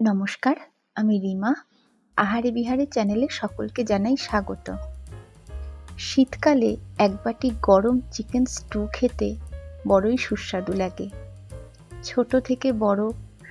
নমস্কার, আমি রিমা। আহারে বিহারে চ্যানেলে সকলকে জানাই স্বাগত। শীতকালে এক বাটি গরম চিকেন স্টু খেতে বড়ই সুস্বাদু লাগে। ছোট থেকে বড়,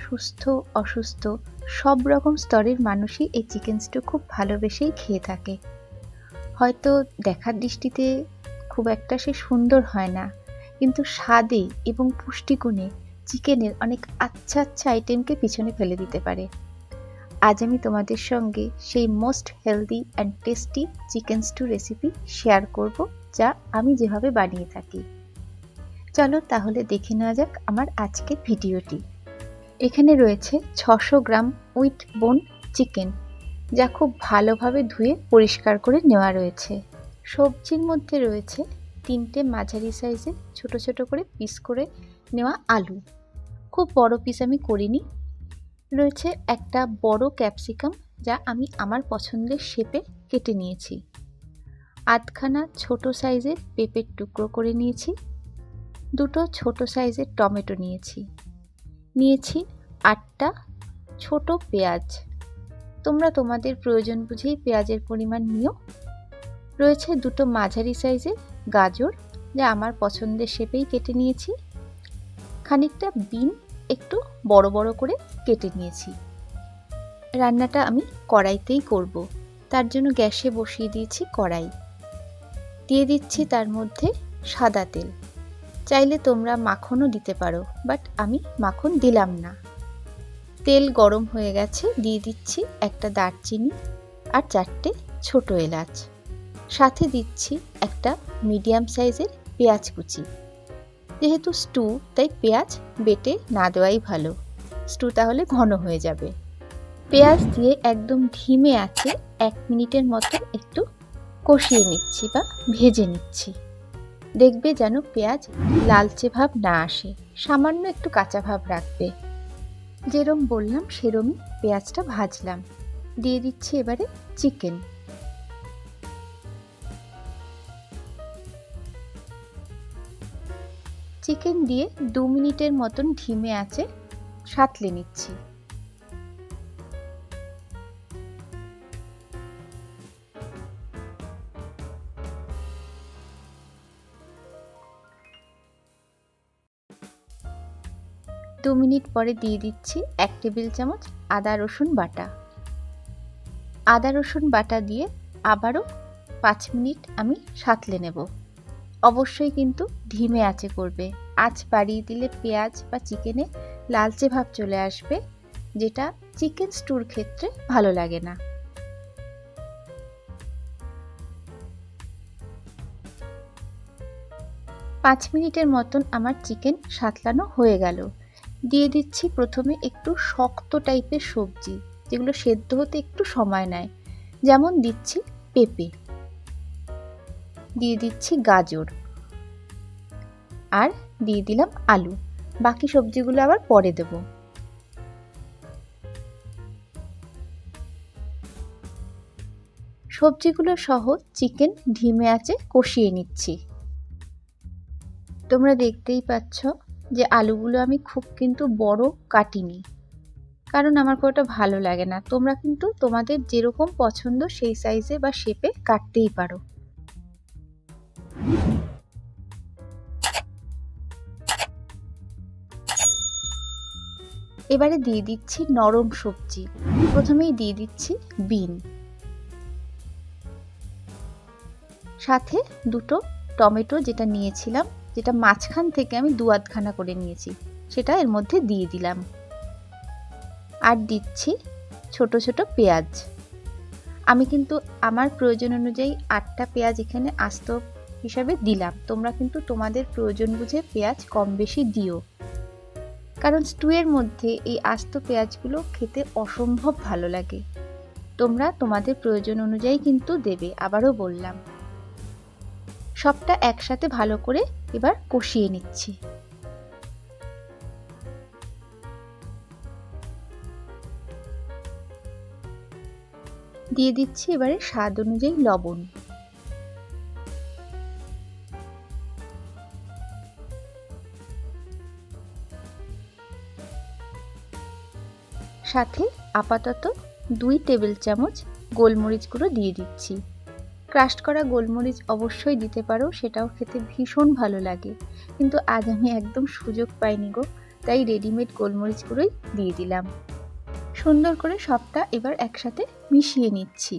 সুস্থ অসুস্থ সব রকম স্তরের মানুষই এই চিকেন স্টু খুব ভালোবেসেই খেয়ে থাকে। হয়তো দেখার দৃষ্টিতে খুব একটা সে সুন্দর হয় না, কিন্তু স্বাদে এবং পুষ্টিগুণে চিকেনের অনেক আচ্ছা আচ্ছা আইটেমকে পিছনে ফেলে দিতে পারে। আজ আমি তোমাদের সঙ্গে সেই most healthy and tasty chicken stew recipe share করব, যা আমি যেভাবে বানিয়ে থাকি। চলো তাহলে দেখে নেওয়া যাক আমার আজকের ভিডিওটি। এখানে রয়েছে 600 গ্রাম উইথ বোন চিকেন, যা খুব ভালোভাবে ধুয়ে পরিষ্কার করে নেওয়া রয়েছে। সবজির মধ্যে রয়েছে 3টে মাঝারি সাইজের ছোট ছোট করে পিস করে নেওয়া আলু, খুব বড় পিস আমি করিনি। রয়েছে একটা বড় ক্যাপসিকাম, যা আমি আমার পছন্দের শেপে কেটে নিয়েছি। আধখানা ছোট সাইজের পেঁপের টুকরো করে নিয়েছি। 2টো ছোট সাইজের টমেটো নিয়েছি। 8টা ছোট পেঁয়াজ, তোমরা তোমাদের প্রয়োজন বুঝেই পেঁয়াজের পরিমাণ নিও। রয়েছে 2টো মাঝারি সাইজের গাজর, যা আমার পছন্দের শেপেই কেটে নিয়েছি। খানিকটা বিন একটু বড় বড় করে কেটে নিয়েছি। রান্নাটা আমি কড়াইতেই করব, তার জন্য গ্যাসে বসিয়ে দিয়েছি কড়াই। দিয়ে দিচ্ছি তার মধ্যে সাদা তেল। চাইলে তোমরা মাখনও দিতে পারো, বাট আমি মাখন দিলাম না। তেল গরম হয়ে গেছে, দিয়ে দিচ্ছি একটা দারচিনি আর 4টে ছোট এলাচ। সাথে দিচ্ছি একটা মিডিয়াম সাইজের পেঁয়াজ কুচি। যেহেতু স্টু, তাই পেঁয়াজ বেটে না দেওয়াই ভালো, স্টু তাহলে ঘন হয়ে যাবে। পেঁয়াজ দিয়ে একদম ধিমে আঁচে 1 মিনিটের মতো একটু কষিয়ে নিচ্ছি বা ভেজে নিচ্ছি। দেখবে যেন পেঁয়াজ লালচে ভাব না আসে, সামান্য একটু কাঁচা ভাব রাখবে। যেরম বললাম সেরমই পেঁয়াজটা ভাজলাম। দিয়ে দিচ্ছি এবারে চিকেন। চিকেন দিয়ে 2 মিনিটের মতন ধিমে আঁচে সাঁতলে নিচ্ছি। দু মিনিট পরে দিয়ে দিচ্ছি 1 টেবিল চামচ আদা রসুন বাটা। আদা রসুন বাটা দিয়ে আবারও 5 মিনিট আমি সাঁতলে নেব। অবশ্যই কিন্তু ধিমে আঁচে করবে, আঁচ বাড়িয়ে দিলে পেঁয়াজ বা চিকেনে লালচে ভাব চলে আসবে, যেটা চিকেন স্টুর ক্ষেত্রে ভালো লাগে না। পাঁচ মিনিটের মতন আমার চিকেন সাঁতলানো হয়ে গেল। দিয়ে দিচ্ছি প্রথমে একটু শক্ত টাইপের সবজি, যেগুলো সেদ্ধ হতে একটু সময় নেয়। যেমন দিচ্ছি পেঁপে, দিয়ে দিচ্ছি গাজর, আর দিয়ে দিলাম আলু। বাকি সবজিগুলো আবার পরে দেব। সবজিগুলো সহ চিকেন ধিমে আঁচে কষিয়ে নিচ্ছি। তোমরা দেখতেই পাচ্ছ যে আলুগুলো আমি খুব কিন্তু বড় কাটিনি, কারণ আমার খুব একটা ভালো লাগে না। তোমরা কিন্তু তোমাদের যেরকম পছন্দ সেই সাইজে বা শেপে কাটতেই পারো। এবারে দিয়ে দিচ্ছি নরম সবজি। প্রথমেই দিয়ে দিচ্ছি বিন, সাথে 2টো টমেটো যেটা নিয়েছিলাম, যেটা মাঝখান থেকে আমি 2 আধখানা করে নিয়েছি, সেটা এর মধ্যে দিয়ে দিলাম। আর দিচ্ছি ছোট ছোট পেঁয়াজ। আমি কিন্তু আমার প্রয়োজন অনুযায়ী 8টা পেঁয়াজ এখানে আস্ত হিসাবে দিলাম। তোমরা কিন্তু তোমাদের প্রয়োজন বুঝে পেঁয়াজ কম বেশি দিও, কারণ স্টুয়ের মধ্যে এই আস্ত পেঁয়াজগুলো খেতে অসম্ভব ভালো লাগে। তোমরা তোমাদের প্রয়োজন অনুযায়ী কিন্তু দেবে, আবারও বললাম। সবটা একসাথে ভালো করে এবার কষিয়ে নিচ্ছি। দিয়ে দিচ্ছি এবারে স্বাদ অনুযায়ী লবণ। সাথে আপাতত 2 টেবিল চামচ গোলমরিচ গুঁড়ো দিয়ে দিচ্ছি। ক্রাশড করা গোলমরিচ অবশ্যই দিতে পারো, সেটাও খেতে ভীষণ ভালো লাগে, কিন্তু আজ আমি একদম সুযোগ পাইনি গো, তাই রেডিমেড গোলমরিচ গুঁড়োই দিয়ে দিলাম। সুন্দর করে সবটা এবার একসাথে মিশিয়ে নিচ্ছি।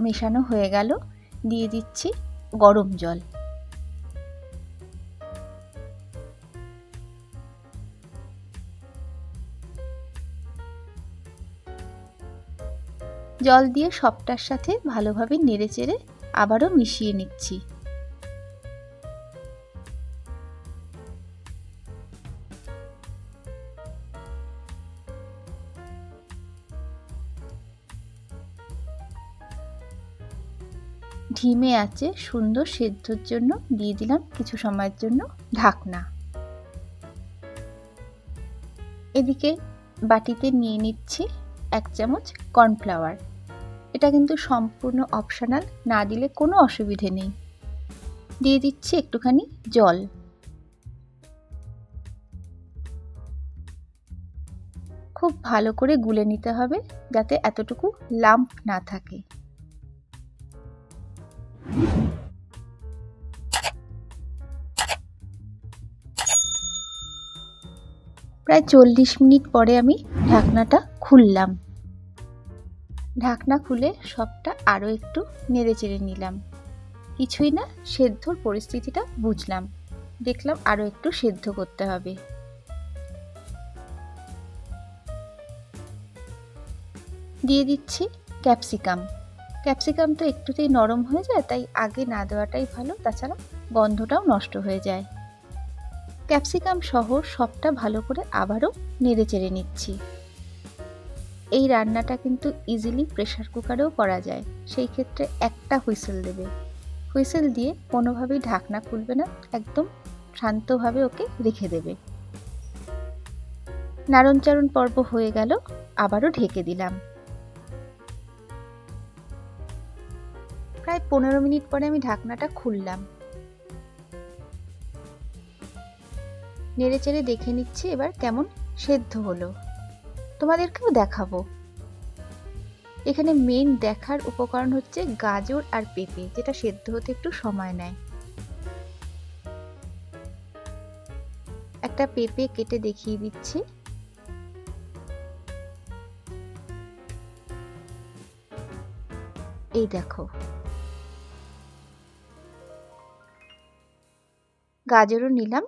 মেশানো হয়ে গেল, দিয়ে দিচ্ছি গরম জল। জল দিয়ে সবটার সাথে ভালোভাবে নেড়েচেড়ে আবারও মিশিয়ে নিচ্ছি। ধিমে আঁচে সুন্দর সেদ্ধর জন্য দিয়ে দিলাম কিছু সময়ের জন্য ঢাকনা। এদিকে বাটিতে নিয়ে নিচ্ছি 1 চামচ কর্নফ্লাওয়ার। এটা কিন্তু সম্পূর্ণ অপশনাল, না দিলে কোনো অসুবিধে নেই। দিয়ে দিচ্ছি একটুখানি জল। খুব ভালো করে গুলে নিতে হবে যাতে এতটুকু লাম্প না থাকে। প্রায় 40 মিনিট পরে আমি ঢাকনাটা খুললাম। ঢাকনা খুলে সবটা আরও একটু নেড়েচেড়ে নিলাম। কিছুই না, সেদ্ধর পরিস্থিতিটা বুঝলাম, দেখলাম আরও একটু সেদ্ধ করতে হবে। দিয়ে দিচ্ছি ক্যাপসিকাম। ক্যাপসিকাম তো একটুতেই নরম হয়ে যায়, তাই আগে না দেওয়াটাই ভালো, তাছাড়া গন্ধটাও নষ্ট হয়ে যায়। ক্যাপসিকাম সহ সবটা ভালো করে আবারও নেড়েচেড়ে নিচ্ছি। এই রান্নাটা কিন্তু ইজিলি প্রেসার কুকারেও করা যায়, সেই ক্ষেত্রে একটা হুইসেল দেবে। হুইসেল দিয়ে কোনোভাবেই ঢাকনা খুলবে না, একদম শান্তভাবে ওকে রেখে দেবে। নাড়নচাড়ন পর্ব হয়ে গেল, আবারও ঢেকে দিলাম। প্রায় 15 মিনিট পরে আমি ঢাকনাটা খুললাম। নেড়েচেড়ে দেখে নিচ্ছি এবার কেমন সেদ্ধ হলো, তোমাদেরকেও দেখাবো। এখানে মেইন দেখার উপকরণ হচ্ছে গাজর আর পেঁপে, যেটা সেদ্ধ হতে একটু সময় নেয়। একটা পেঁপে কেটে দেখিয়ে দিচ্ছি। এই দেখো, গাজরও নিলাম।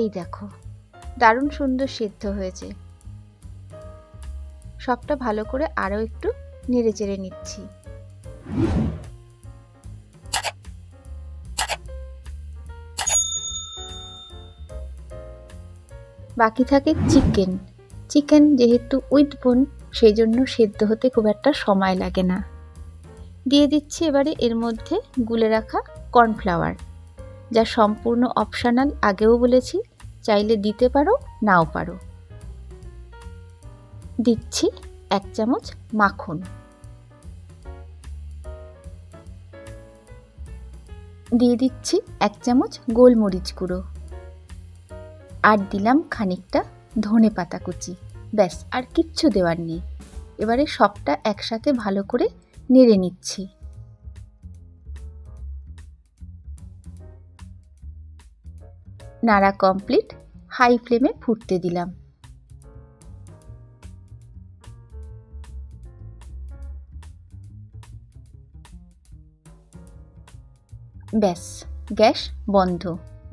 এই দেখো, দারুণ সুন্দর সেদ্ধ হয়েছে। সবটা ভালো করে আরও একটু নেড়েচেড়ে নিচ্ছি। বাকি থাকে চিকেন। চিকেন যেহেতু উইথ বোন, সেই জন্য সেদ্ধ হতে খুব একটা সময় লাগে না। দিয়ে দিচ্ছি এবারে এর মধ্যে গুলে রাখা কর্নফ্লাওয়ার, যা সম্পূর্ণ অপশনাল, আগেও বলেছি, চাইলে দিতে পারো নাও পারো। দিচ্ছি 1 চামচ মাখন। দিয়ে দিচ্ছি 1 চামচ গোলমরিচ গুঁড়ো। আর দিলাম খানিকটা ধনেপাতা কুচি। ব্যাস, আর কিচ্ছু দেওয়ার নেই। এবারে সবটা একসাথে ভালো করে নেড়ে নিচ্ছি। নাড়া কমপ্লিট, হাই ফ্লেমে ফুটতে দিলাম। ব্যাস, গ্যাস বন্ধ,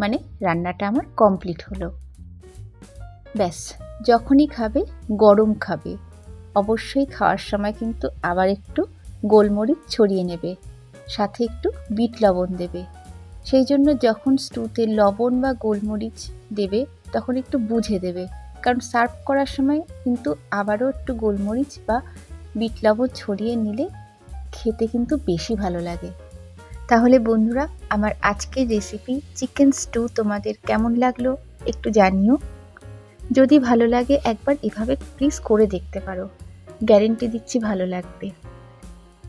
মানে রান্নাটা আমার কমপ্লিট হলো। ব্যাস, যখনই খাবে গরম খাবে, অবশ্যই খাওয়ার সময় কিন্তু আবার একটু গোলমরিচ ছড়িয়ে নেবে, সাথে একটু বিট লবণ দেবে। সেই জন্য যখন স্টুতে লবণ বা গোলমরিচ দেবে তখন একটু বুঝে দেবে, কারণ সার্ভ করার সময় কিন্তু আবারও একটু গোলমরিচ বা বিট লবণ ছড়িয়ে নিলে খেতে কিন্তু বেশি ভালো লাগে। তাহলে বন্ধুরা, আমার আজকের রেসিপি চিকেন স্টু তোমাদের কেমন লাগলো একটু জানিও। যদি ভালো লাগে একবার এভাবে প্লিজ করে দেখতে পারো, গ্যারেন্টি দিচ্ছি ভালো লাগবে।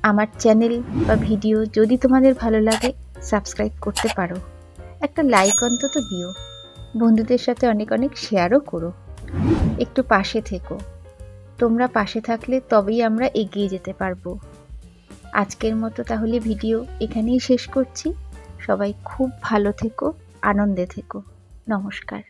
আমার চ্যানেল বা ভিডিও যদি তোমাদের ভালো লাগে সাবস্ক্রাইব করতে পারো, একটা লাইক অন্তত দিও, বন্ধুদের সাথে অনেক অনেক শেয়ারও করো। একটু পাশে থেকো, তোমরা পাশে থাকলে তবেই আমরা এগিয়ে যেতে পারবো। আজকের মতো তাহলে ভিডিও এখানেই শেষ করছি। সবাই খুব ভালো থেকো, আনন্দে থেকো। নমস্কার।